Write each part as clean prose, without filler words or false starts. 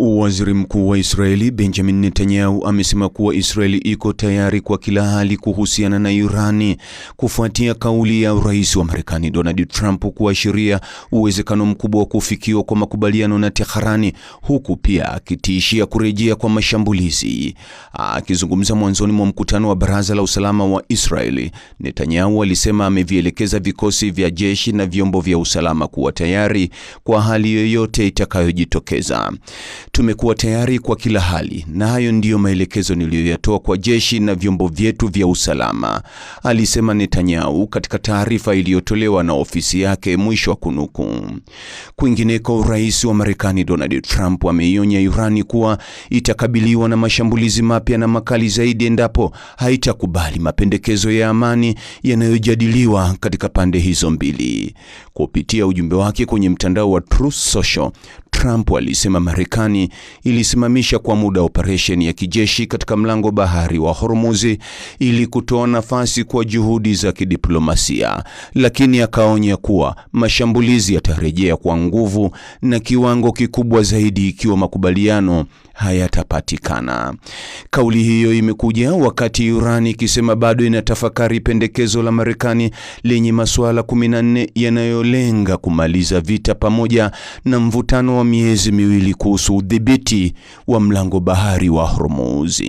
Waziri Mkuu wa Israeli Benjamin Netanyahu amesema kuwa Israeli iko tayari kwa kila hali kuhusiana na Irani kufuatia kauli ya Rais wa Marekani Donald Trump kuashiria uwezekano mkubwa wa kufikiwa kwa makubaliano na Tehran, huku pia akitishia kurejea kwa mashambulizi. Akizungumza mwanzoni mwa mkutano wa Baraza la Usalama wa Israeli, Netanyahu alisema amevielekeza vikosi vya jeshi na vyombo vya usalama kuwa tayari kwa hali yoyote itakayojitokeza. Tumekuwa tayari kwa kila hali, na hayo ndiyo maelekezo niliyoyatoa kwa jeshi na vyombo vyetu vya usalama, alisema Netanyahu katika taarifa iliyotolewa na ofisi yake, mwisho wa kunukuu. Kwingineko, Rais wa Marekani Donald Trump ameionya Irani kuwa itakabiliwa na mashambulizi mapya na makali zaidi endapo haitakubali mapendekezo ya amani yanayojadiliwa katika pande hizo mbili. Kupitia ujumbe wake kwenye mtandao wa Truth Social, Trump alisema Marekani ilisimamisha kwa muda operesheni ya kijeshi katika mlango bahari wa Hormuz ili kutoa nafasi kwa juhudi za kidiplomasia, lakini akaonya kuwa mashambulizi yatarejea kwa nguvu na kiwango kikubwa zaidi ikiwa makubaliano hayatapatikana. Kauli hiyo imekuja wakati Iran ikisema bado inatafakari pendekezo la Marekani lenye masuala 14 yanayolenga kumaliza vita pamoja na mvutano wa miezi miwili kuhusu udhibiti wa mlango bahari wa Hormuz.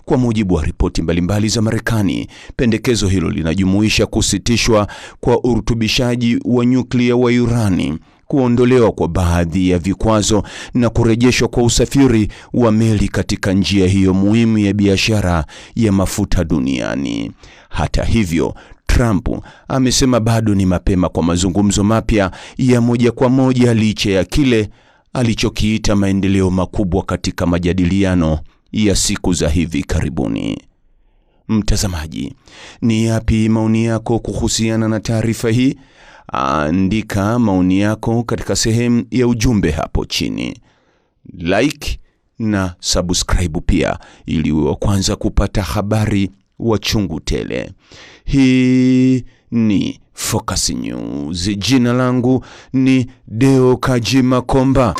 Kwa mujibu wa ripoti mbalimbali za Marekani, pendekezo hilo linajumuisha kusitishwa kwa urutubishaji wa nyuklia wa Irani, kuondolewa kwa baadhi ya vikwazo na kurejeshwa kwa usafiri wa meli katika njia hiyo muhimu ya biashara ya mafuta duniani. Hata hivyo, Trump amesema bado ni mapema kwa mazungumzo mapya ya moja kwa moja licha ya kile alichokiita maendeleo makubwa katika majadiliano ya siku za hivi karibuni. Mtazamaji, ni yapi maoni yako kuhusiana na taarifa hii? Andika maoni yako katika sehemu ya ujumbe hapo chini. Like na subscribe pia ili uwe wa kwanza kupata habari wa chungu tele. Hii ni Focus News. Jina langu ni Deo Kajima Komba.